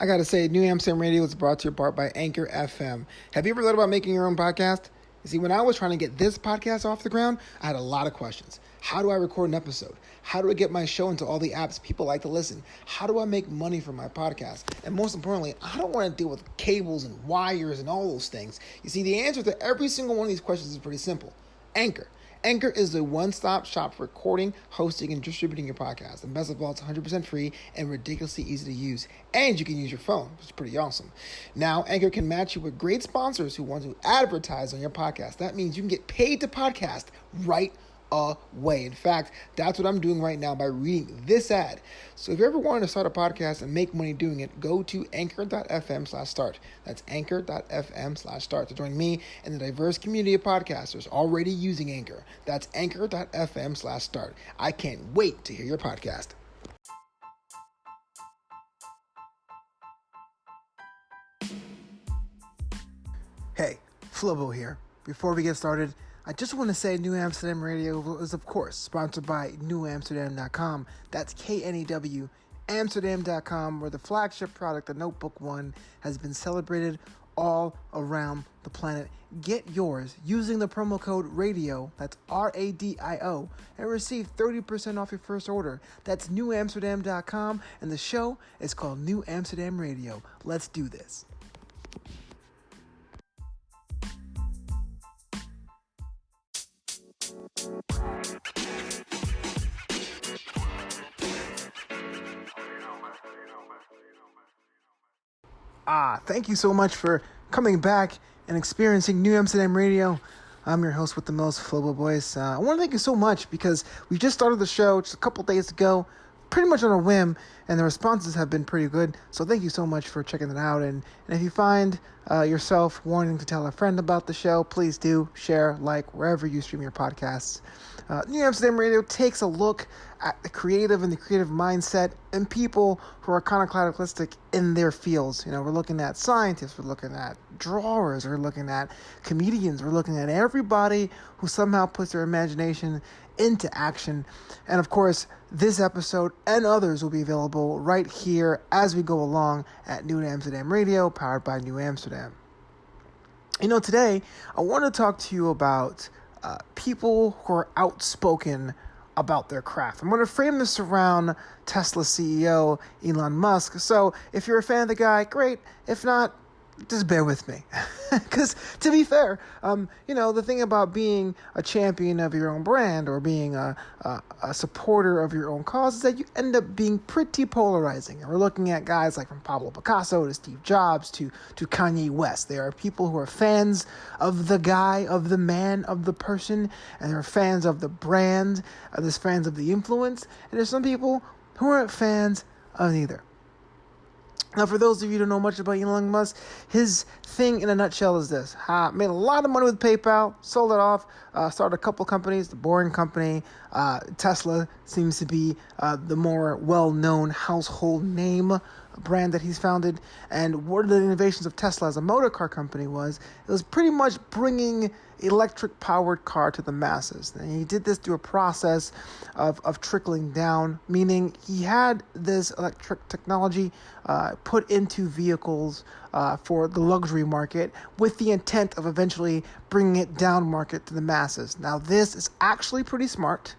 I gotta say, New Amsterdam Radio is brought to you in part by Anchor FM. Have you ever thought about making your own podcast? You see, when I was trying to get this podcast off the ground, I had a lot of questions. How do I record an episode? How do I get my show into all the apps people like to listen? How do I make money from my podcast? And most importantly, I don't want to deal with cables and wires and all those things. You see, the answer to every single one of these questions is pretty simple. Anchor. Anchor is the one-stop shop for recording, hosting, and distributing your podcast. And best of all, it's 100% free and ridiculously easy to use. And you can use your phone, which is pretty awesome. Now, Anchor can match you with great sponsors who want to advertise on your podcast. That means you can get paid to podcast right away. In fact, that's what I'm doing right now by reading this ad. So if you ever wanted to start a podcast and make money doing it, go to anchor.fm/start. That's anchor.fm/start to join me and the diverse community of podcasters already using Anchor. That's anchor.fm/start. I can't wait to hear your podcast. Hey, Flobo here. Before we get started, I just want to say New Amsterdam Radio is, of course, sponsored by newamsterdam.com. That's K-N-E-W, Amsterdam.com, where the flagship product, the Notebook One, has been celebrated all around the planet. Get yours using the promo code RADIO, that's R-A-D-I-O, and receive 30% off your first order. That's newamsterdam.com, and the show is called New Amsterdam Radio. Let's do this. Thank you so much for coming back and experiencing New Amsterdam Radio. I'm your host with the most, Flobo Boys. I want to thank you so much because we just started the show just a couple days ago, pretty much on a whim, and the responses have been pretty good. So thank you so much for checking it out. And if you find yourself wanting to tell a friend about the show, please do share, like, wherever you stream your podcasts. New Amsterdam Radio takes a look at the creative and the creative mindset and people who are iconoclastic in their fields. You know, we're looking at scientists, we're looking at drawers, we're looking at comedians, we're looking at everybody who somehow puts their imagination into action. And of course, this episode and others will be available right here as we go along at New Amsterdam Radio, powered by New Amsterdam. You know, today I want to talk to you about people who are outspoken about their craft. I'm going to frame this around Tesla CEO Elon Musk. So if you're a fan of the guy, great. If not, just bear with me. Because to be fair, the thing about being a champion of your own brand or being a supporter of your own cause is that you end up being pretty polarizing. And we're looking at guys like from Pablo Picasso to Steve Jobs to Kanye West. There are people who are fans of the guy, of the man, of the person, and there are fans of the brand, there's fans of the influence, and there's some people who aren't fans of neither. Now, for those of you who don't know much about Elon Musk, his thing in a nutshell is this. Made a lot of money with PayPal, sold it off, started a couple companies, the Boring Company. Tesla seems to be the more well-known household name brand that he's founded. And one of the innovations of Tesla as a motor car company was pretty much bringing electric-powered car to the masses. And he did this through a process of trickling down, meaning he had this electric technology put into vehicles for the luxury market with the intent of eventually bringing it down market to the masses. Now, this is actually pretty smart.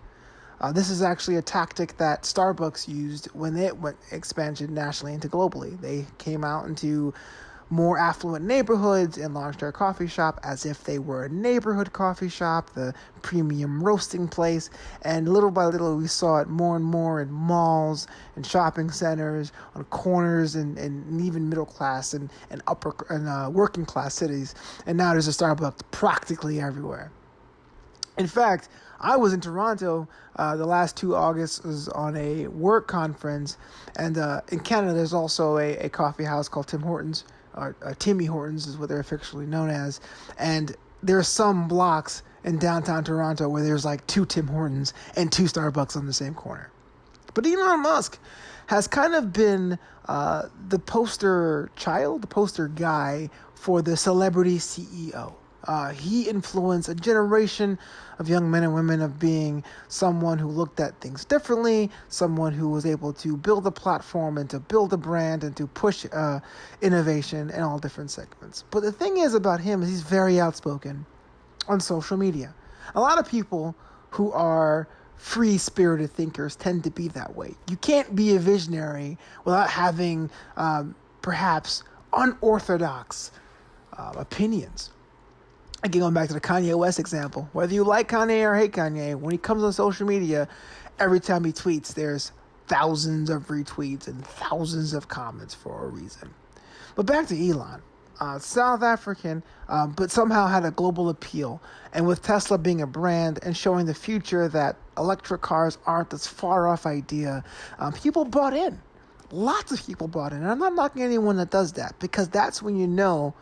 This is actually a tactic that Starbucks used when it went expansion nationally into globally. They came out into more affluent neighborhoods and launched their coffee shop as if they were a neighborhood coffee shop, the premium roasting place. And little by little, we saw it more and more in malls and shopping centers, on corners, and even middle class and upper and working class cities. And now there's a Starbucks practically everywhere. In fact, I was in Toronto the last 2 Augusts on a work conference, and in Canada there's also a coffee house called Tim Hortons, or Timmy Hortons is what they're officially known as, and there are some blocks in downtown Toronto where there's like 2 Tim Hortons and 2 Starbucks on the same corner. But Elon Musk has kind of been the poster child, the poster guy for the celebrity CEO. He influenced a generation of young men and women of being someone who looked at things differently, someone who was able to build a platform and to build a brand and to push innovation in all different segments. But the thing is about him is he's very outspoken on social media. A lot of people who are free-spirited thinkers tend to be that way. You can't be a visionary without having perhaps unorthodox opinions. Again, going back to the Kanye West example, whether you like Kanye or hate Kanye, when he comes on social media, every time he tweets, there's thousands of retweets and thousands of comments for a reason. But back to Elon. South African, but somehow had a global appeal. And with Tesla being a brand and showing the future that electric cars aren't this far off idea, people bought in. Lots of people bought in. And I'm not knocking anyone that does that, because that's when you know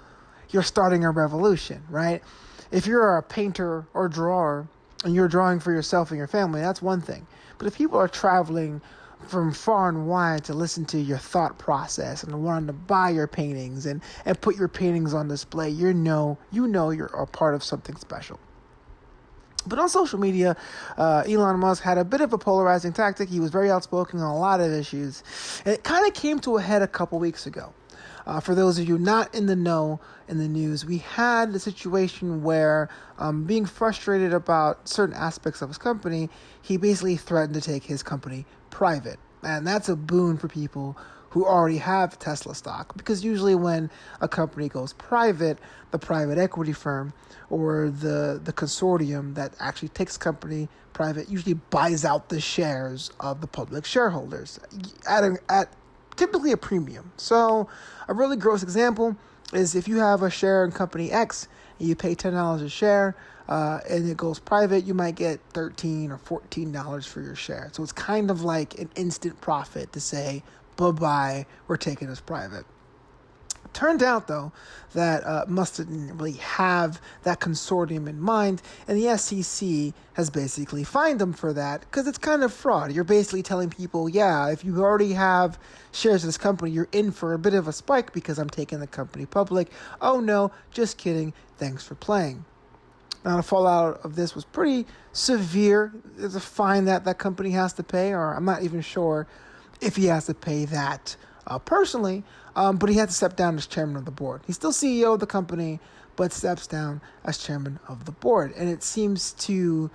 you're starting a revolution, right? If you're a painter or drawer and you're drawing for yourself and your family, that's one thing. But if people are traveling from far and wide to listen to your thought process and wanting to buy your paintings and put your paintings on display, you know you're a part of something special. But on social media, Elon Musk had a bit of a polarizing tactic. He was very outspoken on a lot of issues. And it kind of came to a head a couple weeks ago. For those of you not in the know in the news, we had a situation where, being frustrated about certain aspects of his company, he basically threatened to take his company private. And that's a boon for people who already have Tesla stock, because usually when a company goes private, the private equity firm or the consortium that actually takes company private usually buys out the shares of the public shareholders at typically a premium. So a really gross example is if you have a share in company X and you pay $10 a share and it goes private, you might get $13 or $14 for your share. So it's kind of like an instant profit to say, bye-bye, we're taking this private. Turned out, though, that Musk didn't really have that consortium in mind, and the SEC has basically fined him for that, because it's kind of fraud. You're basically telling people, yeah, if you already have shares of this company, you're in for a bit of a spike because I'm taking the company public. Oh no, just kidding, thanks for playing. Now, the fallout of this was pretty severe. There's a fine that company has to pay, or I'm not even sure if he has to pay that personally, but he had to step down as chairman of the board. He's still CEO of the company, but steps down as chairman of the board. And it seems to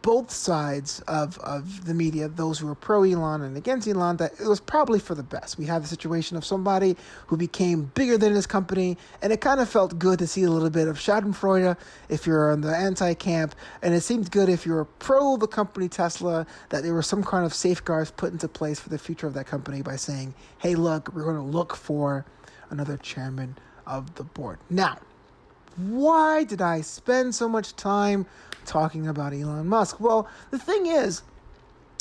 both sides of the media, those who are pro-Elon and against Elon, that it was probably for the best. We have the situation of somebody who became bigger than his company, and it kind of felt good to see a little bit of schadenfreude if you're on the anti-camp, and it seemed good if you're pro the company Tesla, that there were some kind of safeguards put into place for the future of that company by saying, hey, look, we're going to look for another chairman of the board. Now, why did I spend so much time talking about Elon Musk? Well, the thing is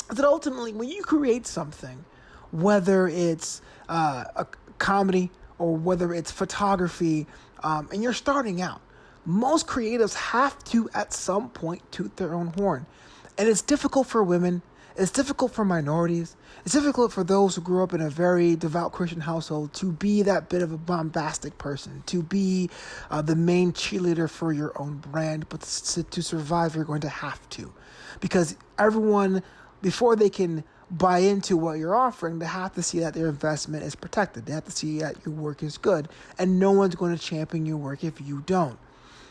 that ultimately when you create something, whether it's a comedy or whether it's photography, and you're starting out, most creatives have to at some point toot their own horn. And it's difficult for women. It's difficult for minorities. It's difficult for those who grew up in a very devout Christian household to be that bit of a bombastic person, to be the main cheerleader for your own brand. But to survive, you're going to have to. Because everyone, before they can buy into what you're offering, they have to see that their investment is protected. They have to see that your work is good. And no one's going to champion your work if you don't.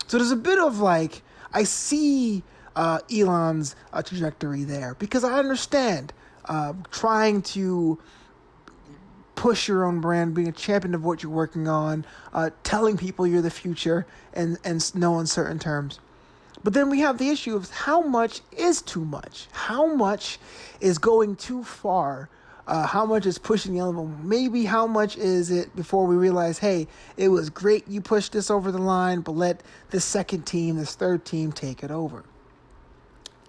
So there's a bit of like, I see Elon's trajectory there, because I understand trying to push your own brand, being a champion of what you're working on, telling people you're the future and no uncertain terms. But then we have the issue of how much is too much? How much is going too far? How much is pushing the envelope? Maybe how much is it before we realize, hey, it was great you pushed this over the line, but let this second team, this third team take it over.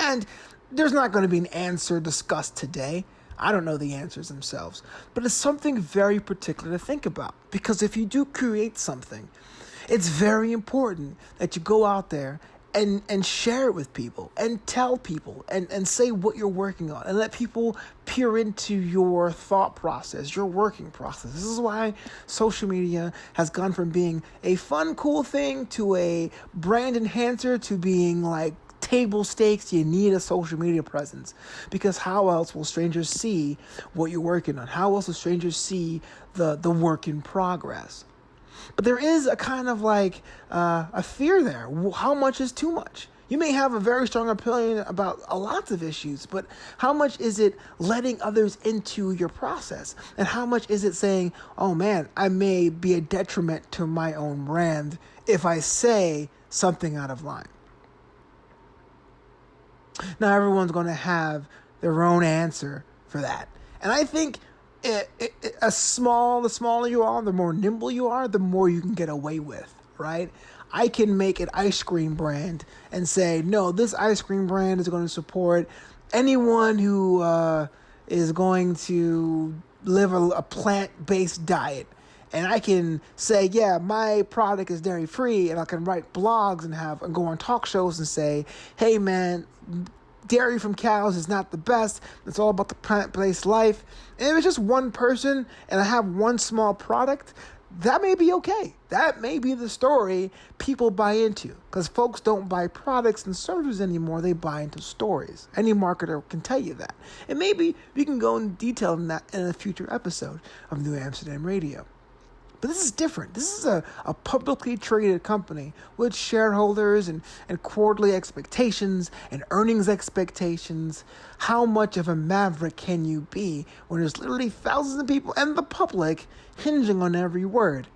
And there's not going to be an answer discussed today. I don't know the answers themselves. But it's something very particular to think about. Because if you do create something, it's very important that you go out there and share it with people and tell people and say what you're working on and let people peer into your thought process, your working process. This is why social media has gone from being a fun, cool thing to a brand enhancer to being like table stakes. You need a social media presence, because how else will strangers see what you're working on? How else will strangers see the work in progress? But there is a kind of like a fear there. How much is too much? You may have a very strong opinion about a lot of issues, but how much is it letting others into your process? And how much is it saying, oh man, I may be a detriment to my own brand if I say something out of line? Now, everyone's going to have their own answer for that. And I think the smaller you are, the more nimble you are, the more you can get away with, right? I can make an ice cream brand and say, no, this ice cream brand is going to support anyone who is going to live a plant-based diet. And I can say, yeah, my product is dairy-free, and I can write blogs and go on talk shows and say, hey, man, dairy from cows is not the best. It's all about the plant-based life. And if it's just one person and I have one small product, that may be okay. That may be the story people buy into, because folks don't buy products and services anymore. They buy into stories. Any marketer can tell you that. And maybe we can go in detail in that in a future episode of New Amsterdam Radio. But this is different. This is a publicly traded company with shareholders and quarterly expectations and earnings expectations. How much of a maverick can you be when there's literally thousands of people and the public hinging on every word?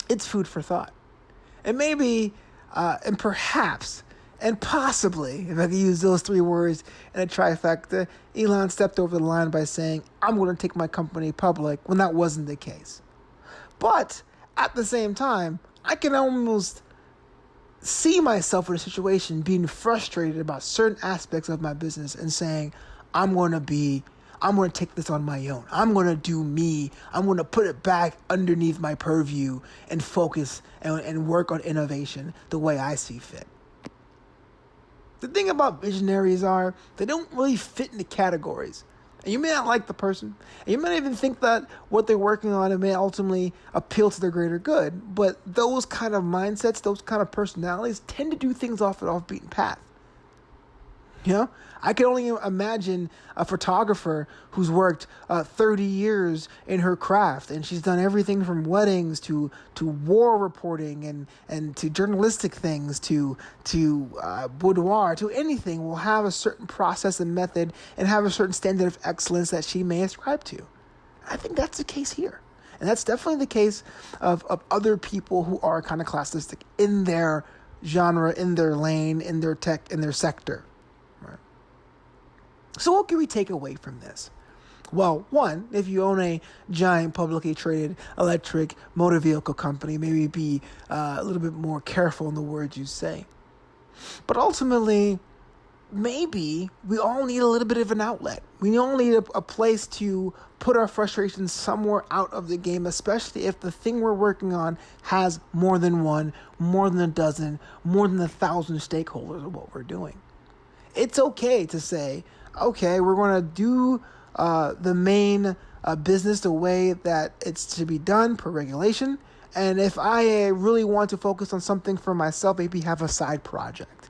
It's food for thought. And maybe, and perhaps, and possibly, if I could use those three words in a trifecta, Elon stepped over the line by saying, I'm going to take my company public, when that wasn't the case. But at the same time, I can almost see myself in a situation being frustrated about certain aspects of my business and saying, I'm going to take this on my own. I'm going to do me. I'm going to put it back underneath my purview and focus and work on innovation the way I see fit. The thing about visionaries are they don't really fit into categories. And you may not like the person, and you may not even think that what they're working on, it may ultimately appeal to their greater good. But those kind of mindsets, those kind of personalities tend to do things off an off-beaten path. You know, I can only imagine a photographer who's worked 30 years in her craft, and she's done everything from weddings to war reporting and to journalistic things to boudoir to anything. Will have a certain process and method and have a certain standard of excellence that she may ascribe to. I think that's the case here. And that's definitely the case of other people who are kind of classistic in their genre, in their lane, in their tech, in their sector. So what can we take away from this? Well, one, if you own a giant publicly traded electric motor vehicle company, maybe be a little bit more careful in the words you say. But ultimately, maybe we all need a little bit of an outlet. We all need a place to put our frustrations somewhere out of the game, especially if the thing we're working on has more than one, more than a dozen, more than 1,000 stakeholders of what we're doing. It's okay to say, okay, we're going to do the main business the way that it's to be done per regulation. And if I really want to focus on something for myself, maybe have a side project.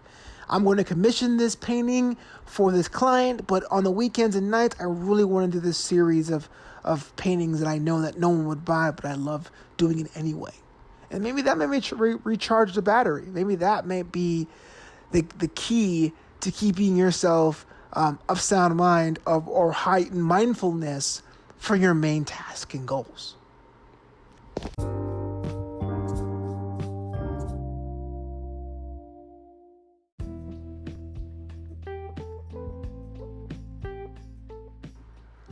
I'm going to commission this painting for this client, but on the weekends and nights, I really want to do this series of paintings that I know that no one would buy, but I love doing it anyway. And maybe that may recharge the battery. Maybe that may be the key to keeping yourself of sound mind or heightened mindfulness for your main task and goals.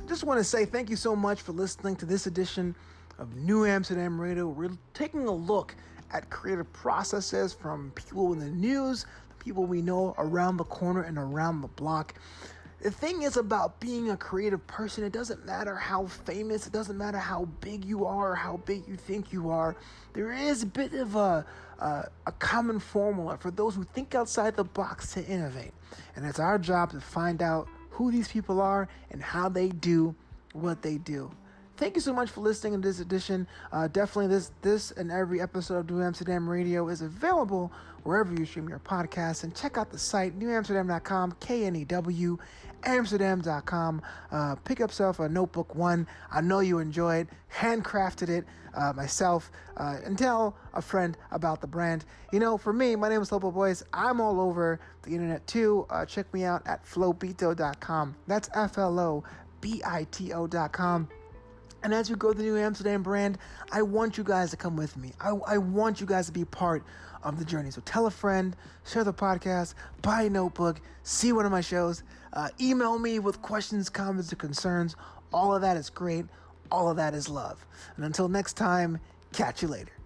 Just want to say thank you so much for listening to this edition of New Amsterdam Radio. We're taking a look at creative processes from people in the news, people we know around the corner and around the block. The thing is about being a creative person, it doesn't matter how famous, it doesn't matter how big you are or how big you think you are. There is a bit of a common formula for those who think outside the box to innovate. And it's our job to find out who these people are and how they do what they do. Thank you so much for listening to this edition. Definitely this and every episode of New Amsterdam Radio is available wherever you stream your podcasts. And check out the site, newamsterdam.com, KNEW, Amsterdam.com. Pick up yourself a notebook one. I know you enjoyed. Handcrafted it myself. And tell a friend about the brand. For me, my name is Lobo Boys. I'm all over the internet too. Check me out at flobito.com. That's FLOBITO.com. And as we grow the New Amsterdam brand, I want you guys to come with me. I want you guys to be part of the journey. So tell a friend, share the podcast, buy a notebook, see one of my shows, email me with questions, comments, or concerns. All of that is great. All of that is love. And until next time, catch you later.